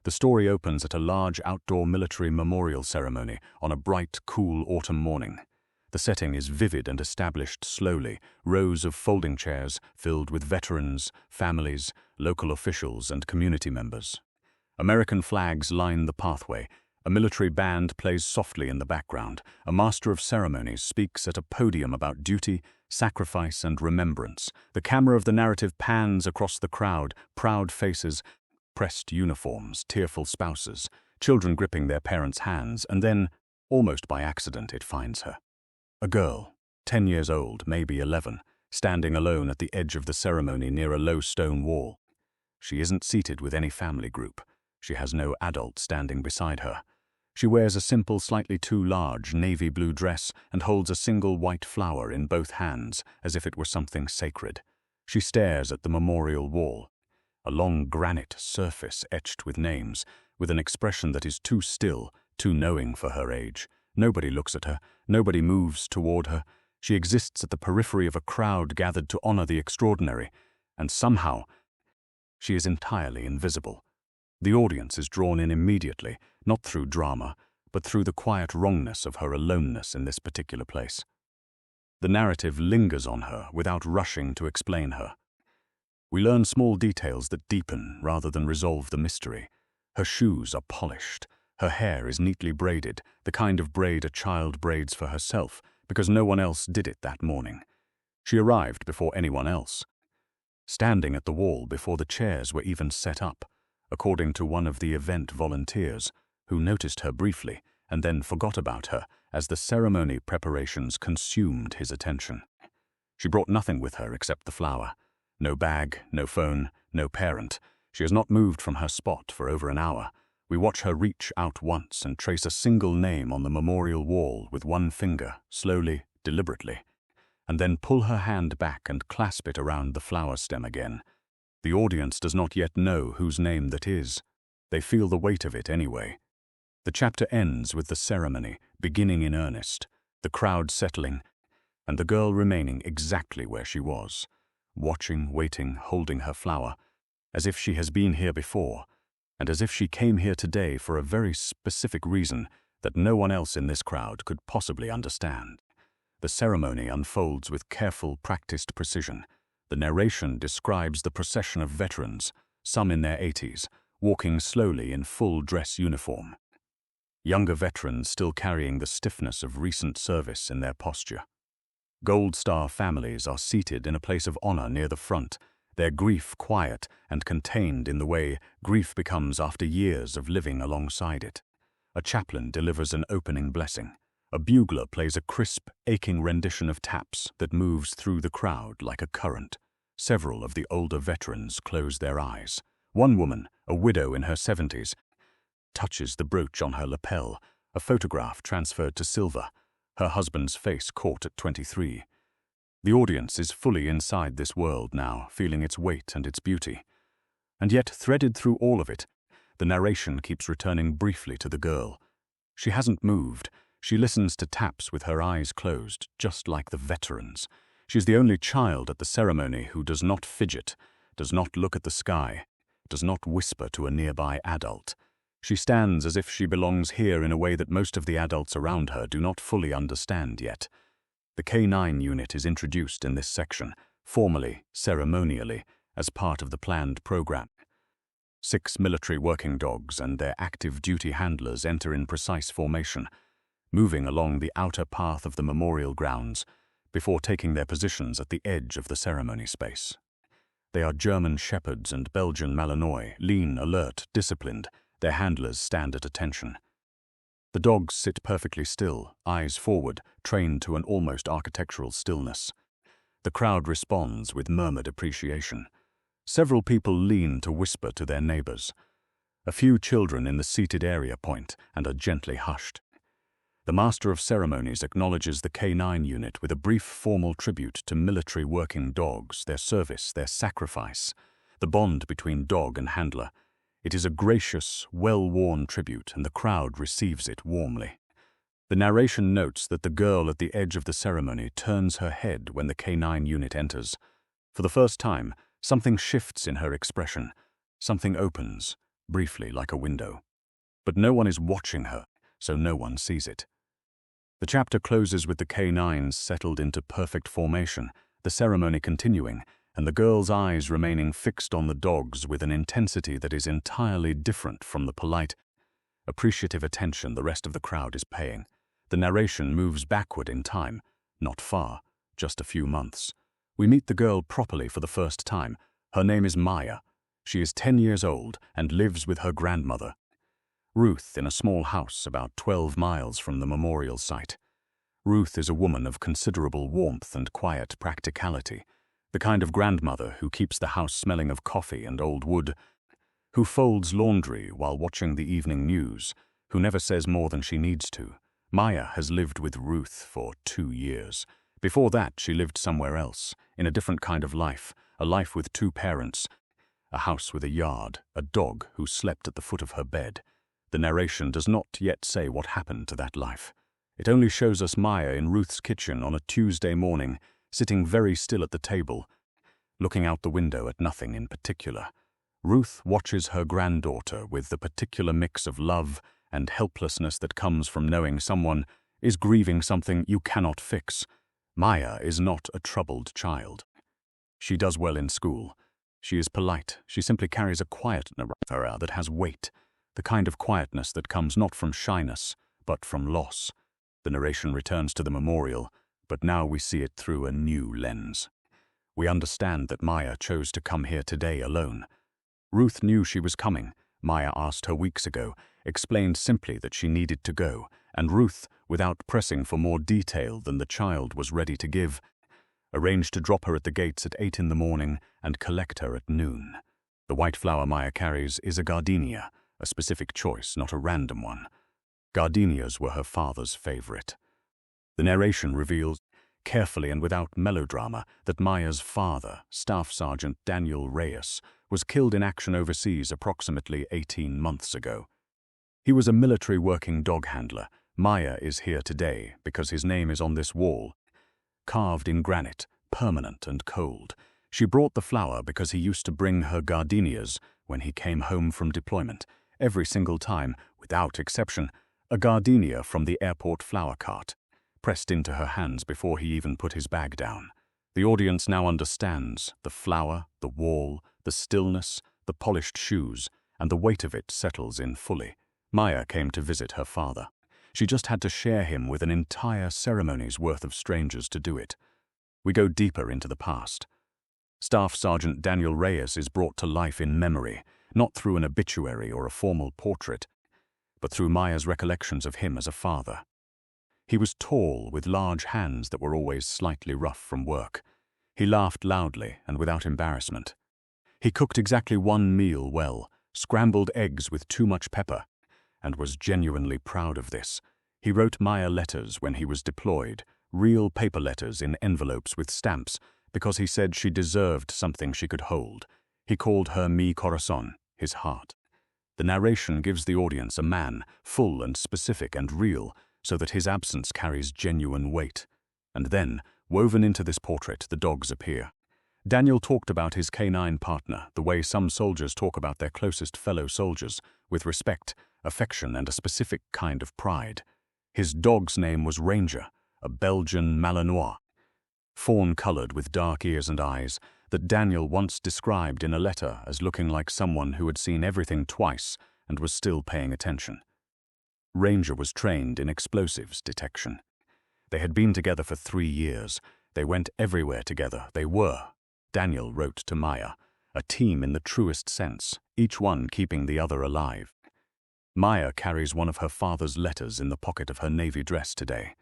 The story opens at a large outdoor military memorial ceremony on a bright, cool autumn morning. The setting is vivid and established slowly, rows of folding chairs filled with veterans, families, local officials, and community members. American flags line the pathway. A military band plays softly in the background. A master of ceremonies speaks at a podium about duty, sacrifice, and remembrance. The camera of the narrative pans across the crowd, proud faces, pressed uniforms, tearful spouses, children gripping their parents' hands, and then, almost by accident, it finds her. A girl, 10 years old, maybe 11, standing alone at the edge of the ceremony near a low stone wall. She isn't seated with any family group. She has no adult standing beside her. She wears a simple, slightly too large navy blue dress and holds a single white flower in both hands as if it were something sacred. She stares at the memorial wall, a long granite surface etched with names, with an expression that is too still, too knowing for her age. Nobody looks at her, nobody moves toward her. She exists at the periphery of a crowd gathered to honor the extraordinary, and somehow she is entirely invisible. The audience is drawn in immediately, not through drama, but through the quiet wrongness of her aloneness in this particular place. The narrative lingers on her without rushing to explain her. We learn small details that deepen rather than resolve the mystery. Her shoes are polished. Her hair is neatly braided, the kind of braid a child braids for herself, because no one else did it that morning. She arrived before anyone else, standing at the wall before the chairs were even set up, according to one of the event volunteers, who noticed her briefly and then forgot about her as the ceremony preparations consumed his attention. She brought nothing with her except the flower. No bag, no phone, no parent. She has not moved from her spot for over an hour. We watch her reach out once and trace a single name on the memorial wall with one finger, slowly, deliberately, and then pull her hand back and clasp it around the flower stem again. The audience does not yet know whose name that is. They feel the weight of it anyway. The chapter ends with the ceremony beginning in earnest, the crowd settling, and the girl remaining exactly where she was, watching, waiting, holding her flower, as if she has been here before, and as if she came here today for a very specific reason that no one else in this crowd could possibly understand. The ceremony unfolds with careful, practiced precision. The narration describes the procession of veterans, some in their 80s, walking slowly in full dress uniform. Younger veterans still carrying the stiffness of recent service in their posture. Gold Star families are seated in a place of honor near the front, their grief quiet and contained in the way grief becomes after years of living alongside it. A chaplain delivers an opening blessing. A bugler plays a crisp, aching rendition of taps that moves through the crowd like a current. Several of the older veterans close their eyes. One woman, a widow in her 70s, touches the brooch on her lapel, a photograph transferred to silver, her husband's face caught at 23. The audience is fully inside this world now, feeling its weight and its beauty. And yet, threaded through all of it, the narration keeps returning briefly to the girl. She hasn't moved. She listens to taps with her eyes closed, just like the veterans. She's the only child at the ceremony who does not fidget, does not look at the sky, does not whisper to a nearby adult. She stands as if she belongs here in a way that most of the adults around her do not fully understand yet. The K9 unit is introduced in this section, formally, ceremonially, as part of the planned program. 6 military working dogs and their active duty handlers enter in precise formation, moving along the outer path of the memorial grounds before taking their positions at the edge of the ceremony space. They are German Shepherds and Belgian Malinois, lean, alert, disciplined. Their handlers stand at attention. The dogs sit perfectly still, eyes forward, trained to an almost architectural stillness. The crowd responds with murmured appreciation. Several people lean to whisper to their neighbors. A few children in the seated area point and are gently hushed. The Master of Ceremonies acknowledges the K9 unit with a brief formal tribute to military working dogs, their service, their sacrifice, the bond between dog and handler. It is a gracious, well-worn tribute, and the crowd receives it warmly. The narration notes that the girl at the edge of the ceremony turns her head when the K9 unit enters. For the first time, something shifts in her expression. Something opens, briefly like a window. But no one is watching her, so no one sees it. The chapter closes with the K9s settled into perfect formation, the ceremony continuing, and the girl's eyes remaining fixed on the dogs with an intensity that is entirely different from the polite, appreciative attention the rest of the crowd is paying. The narration moves backward in time, not far, just a few months. We meet the girl properly for the first time. Her name is Maya. She is 10 years old and lives with her grandmother, Ruth, in a small house about 12 miles from the memorial site. Ruth is a woman of considerable warmth and quiet practicality, the kind of grandmother who keeps the house smelling of coffee and old wood, who folds laundry while watching the evening news, who never says more than she needs to. Maya has lived with Ruth for 2 years. Before that, she lived somewhere else, in a different kind of life, a life with 2 parents, a house with a yard, a dog who slept at the foot of her bed. The narration does not yet say what happened to that life. It only shows us Maya in Ruth's kitchen on a Tuesday morning, sitting very still at the table, looking out the window at nothing in particular. Ruth watches her granddaughter with the particular mix of love and helplessness that comes from knowing someone is grieving something you cannot fix. Maya is not a troubled child. She does well in school. She is polite. She simply carries a quietness that has weight, the kind of quietness that comes not from shyness, but from loss. The narration returns to the memorial, but now we see it through a new lens. We understand that Maya chose to come here today alone. Ruth knew she was coming. Maya asked her weeks ago, explained simply that she needed to go, and Ruth, without pressing for more detail than the child was ready to give, arranged to drop her at the gates at 8 in the morning and collect her at noon. The white flower Maya carries is a gardenia, a specific choice, not a random one. Gardenias were her father's favorite. The narration reveals, carefully and without melodrama, that Maya's father, Staff Sergeant Daniel Reyes, was killed in action overseas approximately 18 months ago. He was a military working dog handler. Maya is here today because his name is on this wall, carved in granite, permanent and cold. She brought the flower because he used to bring her gardenias when he came home from deployment. Every single time, without exception, a gardenia from the airport flower cart, pressed into her hands before he even put his bag down. The audience now understands the flower, the wall, the stillness, the polished shoes, and the weight of it settles in fully. Maya came to visit her father. She just had to share him with an entire ceremony's worth of strangers to do it. We go deeper into the past. Staff Sergeant Daniel Reyes is brought to life in memory, not through an obituary or a formal portrait, but through Maya's recollections of him as a father. He was tall, with large hands that were always slightly rough from work. He laughed loudly and without embarrassment. He cooked exactly 1 meal well, scrambled eggs with too much pepper, and was genuinely proud of this. He wrote Maya letters when he was deployed, real paper letters in envelopes with stamps, because he said she deserved something she could hold. He called her mi corazón, his heart. The narration gives the audience a man, full and specific and real, so that his absence carries genuine weight. And then, woven into this portrait, the dogs appear. Daniel talked about his K9 partner, the way some soldiers talk about their closest fellow soldiers, with respect, affection, and a specific kind of pride. His dog's name was Ranger, a Belgian Malinois, fawn-colored with dark ears and eyes, that Daniel once described in a letter as looking like someone who had seen everything twice and was still paying attention. Ranger was trained in explosives detection. They had been together for 3 years. They went everywhere together. They were, Daniel wrote to Maya, a team in the truest sense, each one keeping the other alive. Maya carries one of her father's letters in the pocket of her navy dress today.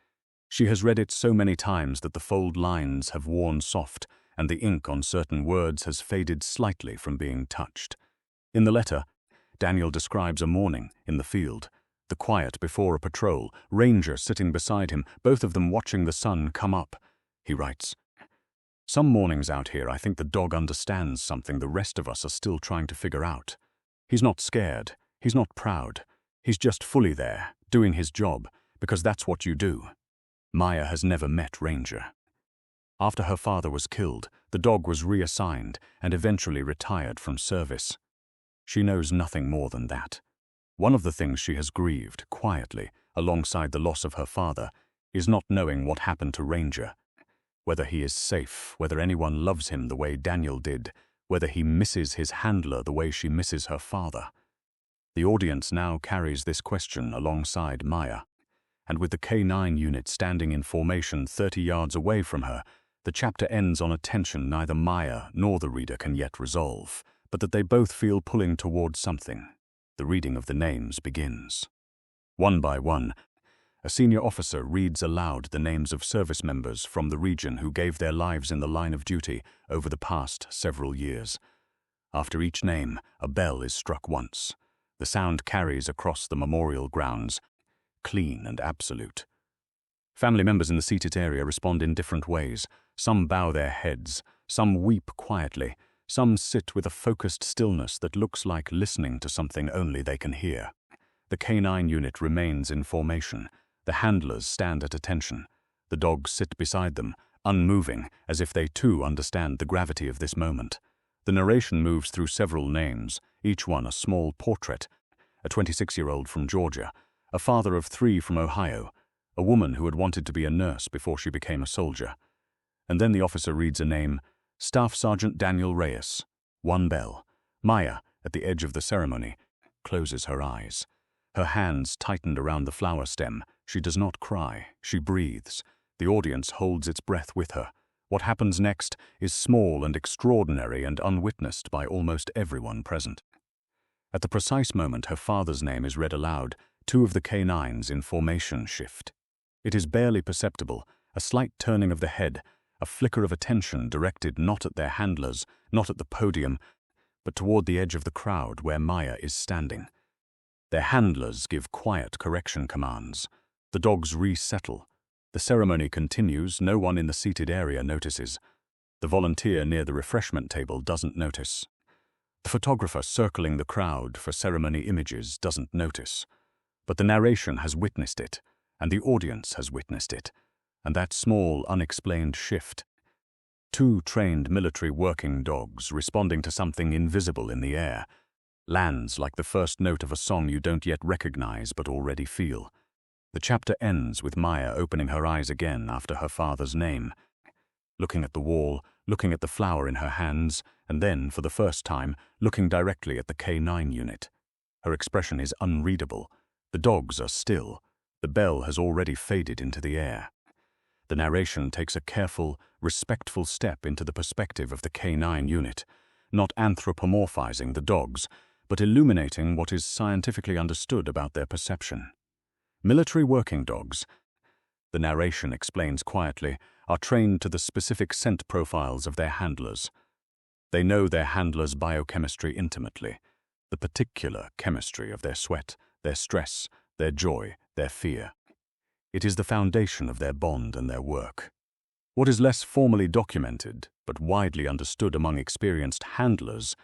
She has read it so many times that the fold lines have worn soft, and the ink on certain words has faded slightly from being touched. In the letter, Daniel describes a morning in the field, the quiet before a patrol, Ranger sitting beside him, both of them watching the sun come up. He writes, "Some mornings out here I think the dog understands something the rest of us are still trying to figure out. He's not scared, he's not proud, he's just fully there, doing his job, because that's what you do." Maya has never met Ranger. After her father was killed, the dog was reassigned and eventually retired from service. She knows nothing more than that. One of the things she has grieved, quietly, alongside the loss of her father, is not knowing what happened to Ranger. Whether he is safe, whether anyone loves him the way Daniel did, whether he misses his handler the way she misses her father. The audience now carries this question alongside Maya, and with the K9 unit standing in formation 30 yards away from her, the chapter ends on a tension neither Maya nor the reader can yet resolve, but that they both feel pulling towards something. The reading of the names begins. One by one, a senior officer reads aloud the names of service members from the region who gave their lives in the line of duty over the past several years. After each name, a bell is struck once. The sound carries across the memorial grounds, clean and absolute. Family members in the seated area respond in different ways. Some bow their heads, some weep quietly, some sit with a focused stillness that looks like listening to something only they can hear. The K9 unit remains in formation. The handlers stand at attention. The dogs sit beside them, unmoving, as if they too understand the gravity of this moment. The narration moves through several names, each one a small portrait. A 26-year-old from Georgia, a father of 3 from Ohio, a woman who had wanted to be a nurse before she became a soldier. And then the officer reads a name, Staff Sergeant Daniel Reyes. One bell. Maya, at the edge of the ceremony, closes her eyes. Her hands tightened around the flower stem. She does not cry. She breathes. The audience holds its breath with her. What happens next is small and extraordinary and unwitnessed by almost everyone present. At the precise moment her father's name is read aloud, 2 of the K9s in formation shift. It is barely perceptible, a slight turning of the head, a flicker of attention directed not at their handlers, not at the podium, but toward the edge of the crowd where Maya is standing. Their handlers give quiet correction commands. The dogs resettle. The ceremony continues. No one in the seated area notices. The volunteer near the refreshment table doesn't notice. The photographer circling the crowd for ceremony images doesn't notice. But the narration has witnessed it, and the audience has witnessed it, and that small, unexplained shift. 2 trained military working dogs responding to something invisible in the air, lands like the first note of a song you don't yet recognize but already feel. The chapter ends with Maya opening her eyes again after her father's name, looking at the wall, looking at the flower in her hands, and then, for the first time, looking directly at the K9 unit. Her expression is unreadable. The dogs are still. The bell has already faded into the air. The narration takes a careful, respectful step into the perspective of the K9 unit, not anthropomorphizing the dogs, but illuminating what is scientifically understood about their perception. Military working dogs, the narration explains quietly, are trained to the specific scent profiles of their handlers. They know their handlers' biochemistry intimately, the particular chemistry of their sweat, their stress, their joy, their fear. It is the foundation of their bond and their work. What is less formally documented, but widely understood among experienced handlers,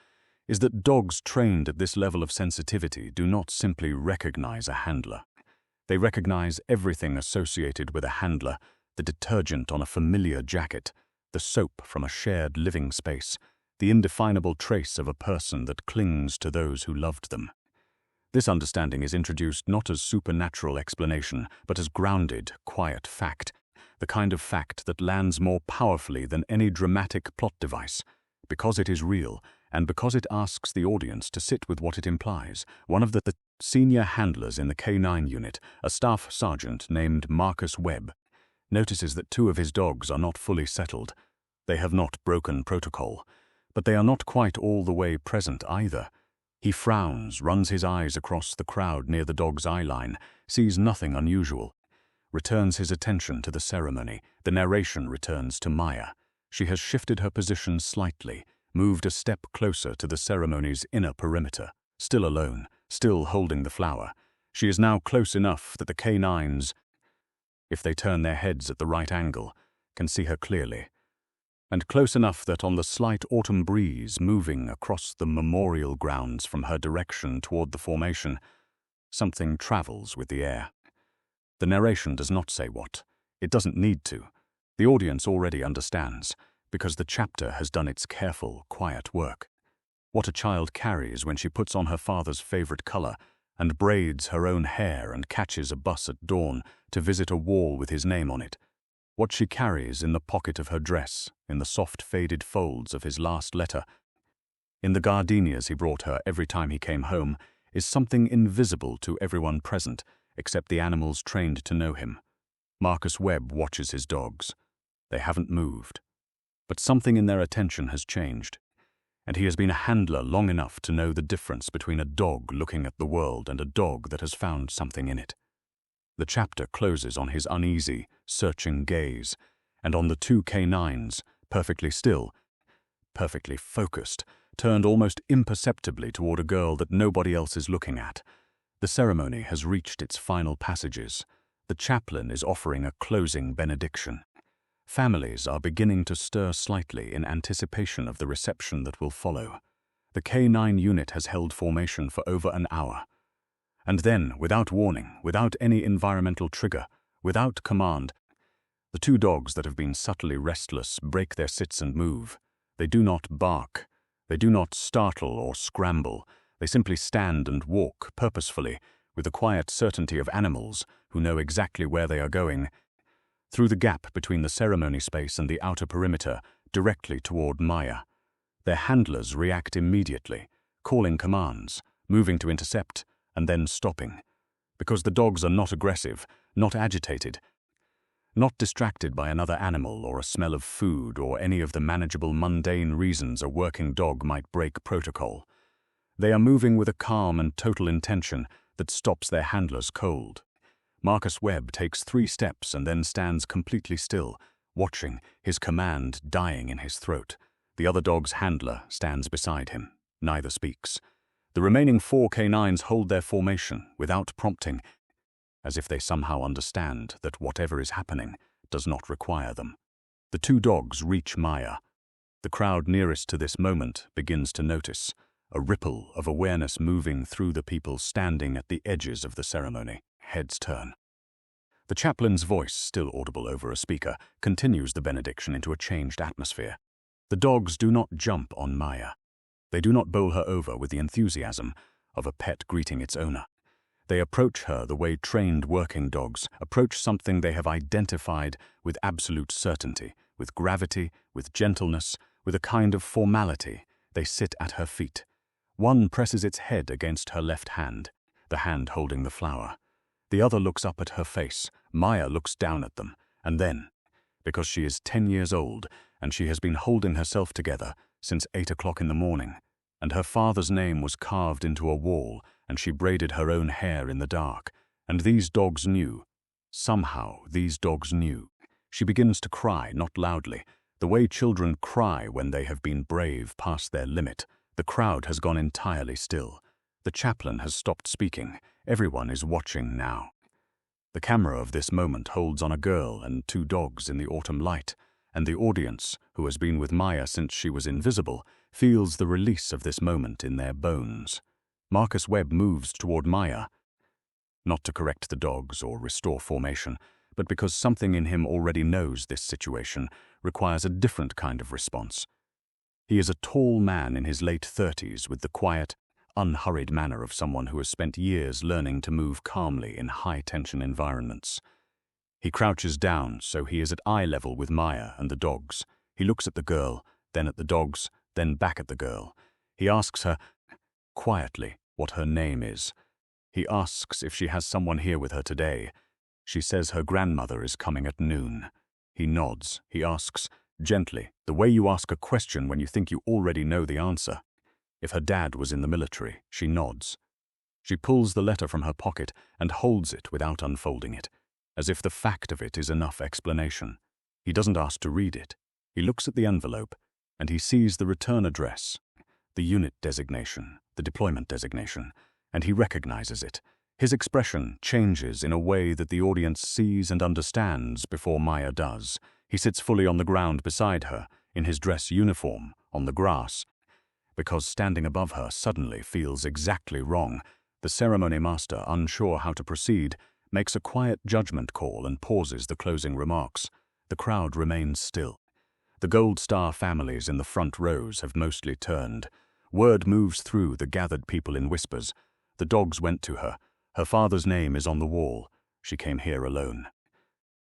is that dogs trained at this level of sensitivity do not simply recognize a handler. They recognize everything associated with a handler, the detergent on a familiar jacket, the soap from a shared living space, the indefinable trace of a person that clings to those who loved them. This understanding is introduced not as supernatural explanation, but as grounded, quiet fact, the kind of fact that lands more powerfully than any dramatic plot device, because it is real, and because it asks the audience to sit with what it implies. One of the senior handlers in the K9 unit, a staff sergeant named Marcus Webb, notices that 2 of his dogs are not fully settled. They have not broken protocol, but they are not quite all the way present either. He frowns, runs his eyes across the crowd near the dog's eye line, sees nothing unusual, returns his attention to the ceremony. The narration returns to Maya. She has shifted her position slightly, moved a step closer to the ceremony's inner perimeter, still alone, still holding the flower. She is now close enough that the K9s, if they turn their heads at the right angle, can see her clearly, and close enough that on the slight autumn breeze moving across the memorial grounds from her direction toward the formation, something travels with the air. The narration does not say what. It doesn't need to. The audience already understands, because the chapter has done its careful, quiet work. what a child carries when she puts on her father's favorite color and braids her own hair and catches a bus at dawn to visit a wall with his name on it. What she carries in the pocket of her dress, in the soft faded folds of his last letter, in the gardenias he brought her every time he came home, is something invisible to everyone present except the animals trained to know him. Marcus Webb watches his dogs. They haven't moved. But something in their attention has changed, and he has been a handler long enough to know the difference between a dog looking at the world and a dog that has found something in it. The chapter closes on his uneasy, searching gaze, and on the two K9s, perfectly still, perfectly focused, turned almost imperceptibly toward a girl that nobody else is looking at. The ceremony has reached its final passages. The chaplain is offering a closing benediction. Families are beginning to stir slightly in anticipation of the reception that will follow. The K9 unit has held formation for over an hour. And then, without warning, without any environmental trigger, without command, the two dogs that have been subtly restless break their sits and move. They do not bark. They do not startle or scramble. They simply stand and walk purposefully, with the quiet certainty of animals who know exactly where they are going, through the gap between the ceremony space and the outer perimeter, directly toward Maya. Their handlers react immediately, calling commands, moving to intercept, and then stopping. Because the dogs are not aggressive, not agitated, not distracted by another animal or a smell of food or any of the manageable mundane reasons a working dog might break protocol. They are moving with a calm and total intention that stops their handlers cold. Marcus Webb takes 3 steps and then stands completely still, watching, his command dying in his throat. The other dog's handler stands beside him. Neither speaks. The remaining 4 K9s hold their formation without prompting, as if they somehow understand that whatever is happening does not require them. The 2 dogs reach Maya. The crowd nearest to this moment begins to notice a ripple of awareness moving through the people standing at the edges of the ceremony. Heads turn. The chaplain's voice, still audible over a speaker, continues the benediction into a changed atmosphere. The dogs do not jump on Maya. They do not bowl her over with the enthusiasm of a pet greeting its owner. They approach her the way trained working dogs approach something they have identified with absolute certainty, with gravity, with gentleness, with a kind of formality. They sit at her feet. One presses its head against her left hand, the hand holding the flower. The other looks up at her face. Maya looks down at them, and then, because she is 10 years old and she has been holding herself together since 8 o'clock in the morning, and her father's name was carved into a wall, and she braided her own hair in the dark, and these dogs knew. Somehow these dogs knew. She begins to cry, not loudly, the way children cry when they have been brave past their limit. The crowd has gone entirely still. The chaplain has stopped speaking. Everyone is watching now. The camera of this moment holds on a girl and 2 dogs in the autumn light, and the audience, who has been with Maya since she was invisible, feels the release of this moment in their bones. Marcus Webb moves toward Maya, not to correct the dogs or restore formation, but because something in him already knows this situation requires a different kind of response. He is a tall man in his late 30s with the quiet, unhurried manner of someone who has spent years learning to move calmly in high-tension environments. He crouches down so he is at eye level with Maya and the dogs. He looks at the girl, then at the dogs, then back at the girl. He asks her, quietly, what her name is. He asks if she has someone here with her today. She says her grandmother is coming at noon. He nods. He asks, gently, the way you ask a question when you think you already know the answer. If her dad was in the military, she nods. She pulls the letter from her pocket and holds it without unfolding it, as if the fact of it is enough explanation. He doesn't ask to read it. He looks at the envelope, and he sees the return address, the unit designation, the deployment designation, and he recognizes it. His expression changes in a way that the audience sees and understands before Maya does. He sits fully on the ground beside her, in his dress uniform, on the grass, because standing above her suddenly feels exactly wrong. The ceremony master, unsure how to proceed, makes a quiet judgment call and pauses the closing remarks. The crowd remains still. The Gold Star families in the front rows have mostly turned. Word moves through the gathered people in whispers. The dogs went to her. Her father's name is on the wall. She came here alone.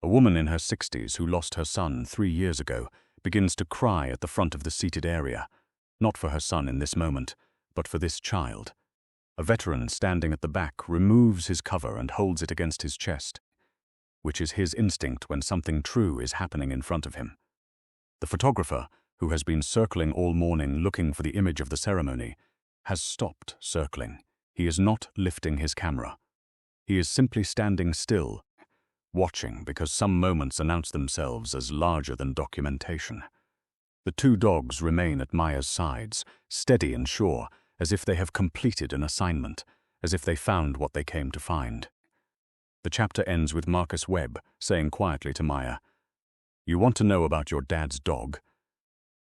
A woman in her 60s who lost her son 3 years ago begins to cry at the front of the seated area, not for her son in this moment, but for this child. A veteran standing at the back removes his cover and holds it against his chest, which is his instinct when something true is happening in front of him. The photographer, who has been circling all morning looking for the image of the ceremony, has stopped circling. He is not lifting his camera. He is simply standing still, watching because some moments announce themselves as larger than documentation. The 2 dogs remain at Maya's sides, steady and sure, as if they have completed an assignment, as if they found what they came to find. The chapter ends with Marcus Webb saying quietly to Maya, "You want to know about your dad's dog?"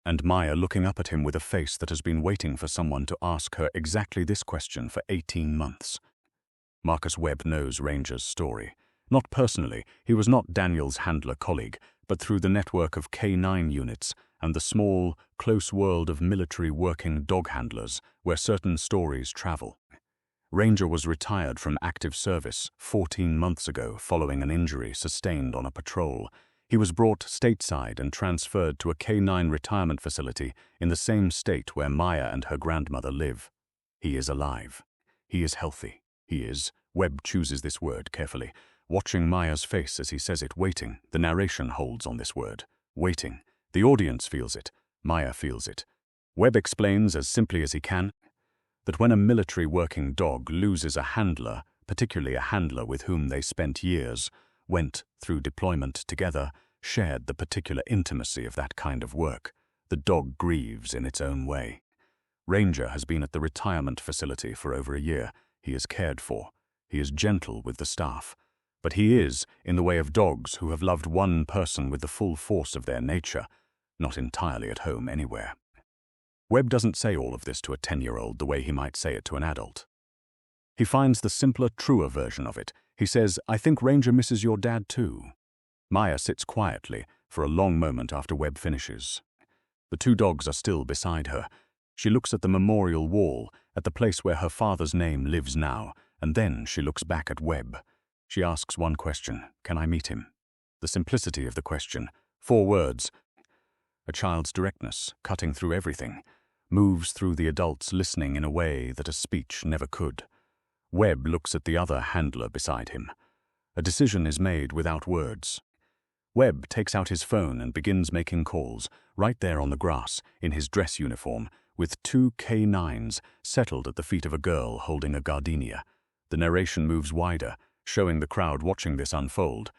And Maya looking up at him with a face that has been waiting for someone to ask her exactly this question for 18 months. Marcus Webb knows Ranger's story. Not personally, he was not Daniel's handler colleague, but through the network of K9 units and the small, close world of military working dog handlers where certain stories travel. Ranger was retired from active service 14 months ago following an injury sustained on a patrol. He was brought stateside and transferred to a K9 retirement facility in the same state where Maya and her grandmother live. He is alive. He is healthy. He is, Webb chooses this word carefully, watching Maya's face as he says it, waiting. The narration holds on this word, waiting. The audience feels it. Maya feels it. Webb explains as simply as he can that when a military working dog loses a handler, particularly a handler with whom they spent years, went through deployment together, shared the particular intimacy of that kind of work, the dog grieves in its own way. Ranger has been at the retirement facility for over a year. He is cared for. He is gentle with the staff. But he is, in the way of dogs who have loved one person with the full force of their nature, not entirely at home anywhere. Webb doesn't say all of this to a 10-year-old the way he might say it to an adult. He finds the simpler, truer version of it. He says, "I think Ranger misses your dad too." Maya sits quietly for a long moment after Webb finishes. The 2 dogs are still beside her. She looks at the memorial wall, at the place where her father's name lives now, and then she looks back at Webb. She asks one question, "Can I meet him?" The simplicity of the question, 4 words, a child's directness, cutting through everything, moves through the adults listening in a way that a speech never could. Webb looks at the other handler beside him. A decision is made without words. Webb takes out his phone and begins making calls, right there on the grass, in his dress uniform, with 2 K9s settled at the feet of a girl holding a gardenia. The narration moves wider, showing the crowd watching this unfold.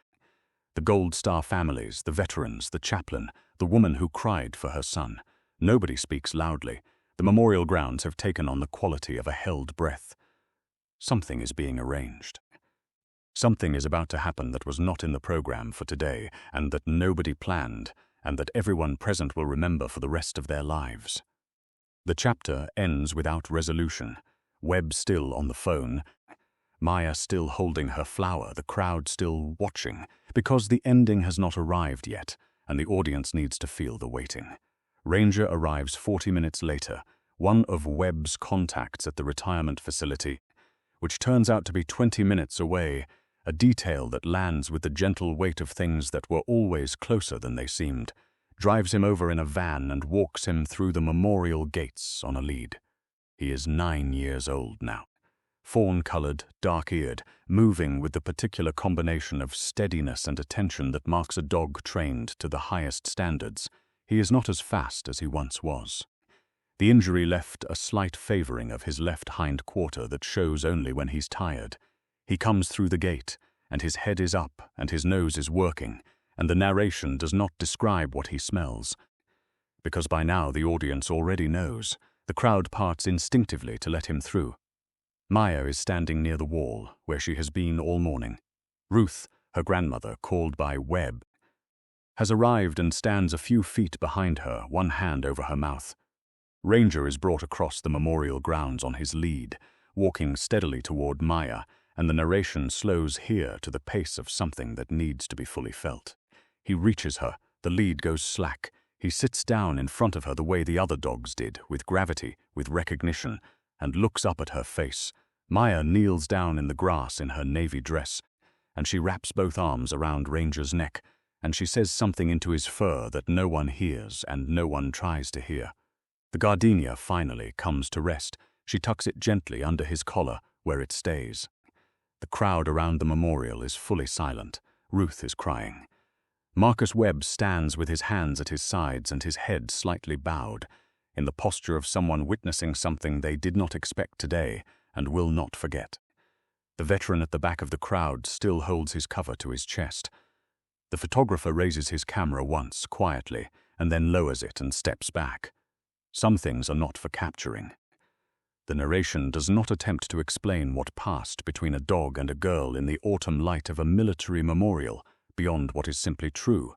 The Gold Star families, the veterans, the chaplain, the woman who cried for her son. Nobody speaks loudly. The memorial grounds have taken on the quality of a held breath. Something is being arranged. Something is about to happen that was not in the program for today, and that nobody planned, and that everyone present will remember for the rest of their lives. The chapter ends without resolution. Webb still on the phone, Maya still holding her flower, the crowd still watching, because the ending has not arrived yet, and the audience needs to feel the waiting. Ranger arrives 40 minutes later, one of Webb's contacts at the retirement facility, which turns out to be 20 minutes away, a detail that lands with the gentle weight of things that were always closer than they seemed, drives him over in a van and walks him through the memorial gates on a lead. He is 9 years old now. Fawn-colored, dark-eared, moving with the particular combination of steadiness and attention that marks a dog trained to the highest standards. He is not as fast as he once was. The injury left a slight favoring of his left hind quarter that shows only when he's tired. He comes through the gate, and his head is up, and his nose is working, and the narration does not describe what he smells. Because by now the audience already knows, the crowd parts instinctively to let him through. Maya is standing near the wall, where she has been all morning. Ruth, her grandmother, called by Webb, has arrived and stands a few feet behind her, one hand over her mouth. Ranger is brought across the memorial grounds on his lead, walking steadily toward Maya, and the narration slows here to the pace of something that needs to be fully felt. He reaches her, the lead goes slack, He sits down in front of her the way the other dogs did, with gravity, with recognition, and looks up at her face. Maya kneels down in the grass in her navy dress, and she wraps both arms around Ranger's neck, and she says something into his fur that no one hears and no one tries to hear. The gardenia finally comes to rest. She tucks it gently under his collar, where it stays. The crowd around the memorial is fully silent. Ruth is crying. Marcus Webb stands with his hands at his sides and his head slightly bowed, in the posture of someone witnessing something they did not expect today and will not forget. The veteran at the back of the crowd still holds his cover to his chest. The photographer raises his camera once, quietly, and then lowers it and steps back. Some things are not for capturing. The narration does not attempt to explain what passed between a dog and a girl in the autumn light of a military memorial beyond what is simply true,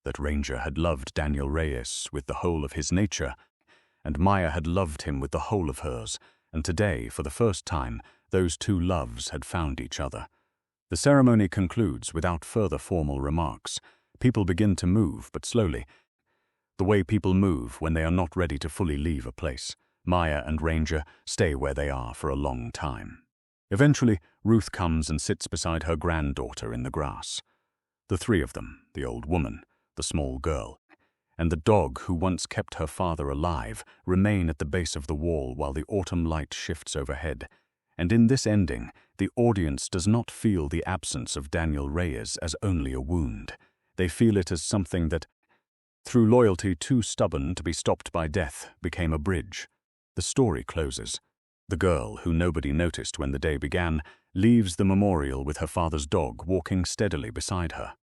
that Ranger had loved Daniel Reyes with the whole of his nature, and Maya had loved him with the whole of hers, and today, for the first time, those two loves had found each other. The ceremony concludes without further formal remarks. People begin to move, but slowly, the way people move when they are not ready to fully leave a place. Maya and Ranger stay where they are for a long time. Eventually, Ruth comes and sits beside her granddaughter in the grass. The three of them, the old woman, the small girl, and the dog who once kept her father alive, remain at the base of the wall while the autumn light shifts overhead. And in this ending, the audience does not feel the absence of Daniel Reyes as only a wound. They feel it as something that, through loyalty too stubborn to be stopped by death, became a bridge. The story closes. The girl, who nobody noticed when the day began, leaves the memorial with her father's dog walking steadily beside her.